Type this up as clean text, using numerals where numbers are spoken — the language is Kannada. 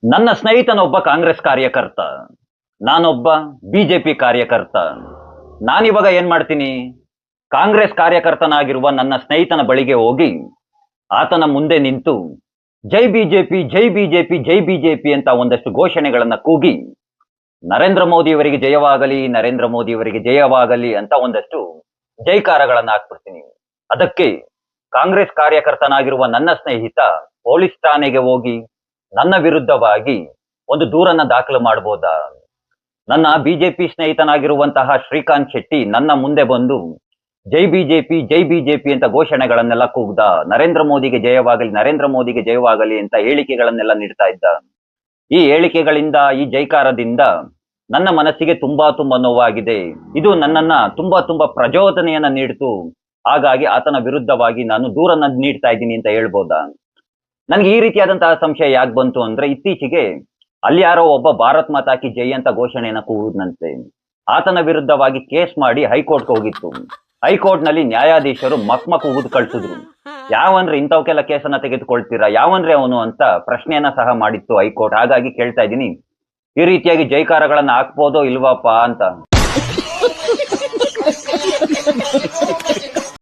ನನ್ನ ಸ್ನೇಹಿತನೊಬ್ಬ ಕಾಂಗ್ರೆಸ್ ಕಾರ್ಯಕರ್ತ, ನಾನೊಬ್ಬ ಬಿಜೆಪಿ ಕಾರ್ಯಕರ್ತ. ನಾನಿವಾಗ ಏನ್ ಮಾಡ್ತೀನಿ, ಕಾಂಗ್ರೆಸ್ ಕಾರ್ಯಕರ್ತನಾಗಿರುವ ನನ್ನ ಸ್ನೇಹಿತನ ಬಳಿಗೆ ಹೋಗಿ ಆತನ ಮುಂದೆ ನಿಂತು ಜೈ ಬಿಜೆಪಿ ಜೈ ಬಿಜೆಪಿ ಜೈ ಬಿಜೆಪಿ ಅಂತ ಒಂದಷ್ಟು ಘೋಷಣೆಗಳನ್ನ ಕೂಗಿ ನರೇಂದ್ರ ಮೋದಿಯವರಿಗೆ ಜಯವಾಗಲಿ, ನರೇಂದ್ರ ಮೋದಿಯವರಿಗೆ ಜಯವಾಗಲಿ ಅಂತ ಒಂದಷ್ಟು ಜೈಕಾರಗಳನ್ನ ಹಾಕ್ಬಿಡ್ತೀನಿ. ಅದಕ್ಕೆ ಕಾಂಗ್ರೆಸ್ ಕಾರ್ಯಕರ್ತನಾಗಿರುವ ನನ್ನ ಸ್ನೇಹಿತ ಪೊಲೀಸ್ ಠಾಣೆಗೆ ಹೋಗಿ ನನ್ನ ವಿರುದ್ಧವಾಗಿ ಒಂದು ದೂರನ್ನ ದಾಖಲು ಮಾಡಬಹುದಾ? ನನ್ನ ಬಿಜೆಪಿ ಸ್ನೇಹಿತನಾಗಿರುವಂತಹ ಶ್ರೀಕಾಂತ್ ಶೆಟ್ಟಿ ನನ್ನ ಮುಂದೆ ಬಂದು ಜೈ ಬಿಜೆಪಿ ಅಂತ ಘೋಷಣೆಗಳನ್ನೆಲ್ಲ ಕೂಗ್ದ, ನರೇಂದ್ರ ಮೋದಿಗೆ ಜಯವಾಗಲಿ, ನರೇಂದ್ರ ಮೋದಿಗೆ ಜಯವಾಗಲಿ ಅಂತ ಹೇಳಿಕೆಗಳನ್ನೆಲ್ಲ ನೀಡ್ತಾ ಇದ್ದ. ಈ ಹೇಳಿಕೆಗಳಿಂದ, ಈ ಜೈಕಾರದಿಂದ ನನ್ನ ಮನಸ್ಸಿಗೆ ತುಂಬಾ ನೋವಾಗಿದೆ. ಇದು ನನ್ನನ್ನ ತುಂಬಾ ಪ್ರಚೋದನೆಯನ್ನ ನೀಡಿತು. ಹಾಗಾಗಿ ಆತನ ವಿರುದ್ಧವಾಗಿ ನಾನು ದೂರನ್ನ ನೀಡ್ತಾ ಇದ್ದೀನಿ ಅಂತ ಹೇಳ್ಬೋದಾ? ನನಗೆ ಈ ರೀತಿಯಾದಂತಹ ಸಂಶಯ ಯಾಕೆ ಬಂತು ಅಂದ್ರೆ, ಇತ್ತೀಚೆಗೆ ಅಲ್ಲಿ ಯಾರೋ ಒಬ್ಬ ಭಾರತ್ ಮಾತಾ ಕಿ ಜೈ ಅಂತ ಘೋಷಣೆಯನ್ನ ಕೂಗುದಂತೆ. ಆತನ ವಿರುದ್ಧವಾಗಿ ಕೇಸ್ ಮಾಡಿ ಹೈಕೋರ್ಟ್ಗೆ ಹೋಗಿತ್ತು. ಹೈಕೋರ್ಟ್ ನಲ್ಲಿ ನ್ಯಾಯಾಧೀಶರು ಮಕ್ ಉಗಿದು ಕಳ್ಸಿದ್ರು. ಯಾವಂದ್ರೆ ಇಂಥವಕ್ಕೆಲ್ಲ ಕೇಸನ್ನ ತೆಗೆದುಕೊಳ್ತೀರಾ, ಯಾವಂದ್ರೆ ಅವನು ಅಂತ ಪ್ರಶ್ನೆಯನ್ನ ಸಹ ಮಾಡಿತ್ತು ಹೈಕೋರ್ಟ್. ಹಾಗಾಗಿ ಕೇಳ್ತಾ ಇದ್ದೀನಿ, ಈ ರೀತಿಯಾಗಿ ಜೈಕಾರಗಳನ್ನ ಹಾಕ್ಬೋದೋ ಇಲ್ವಾಪ ಅಂತ.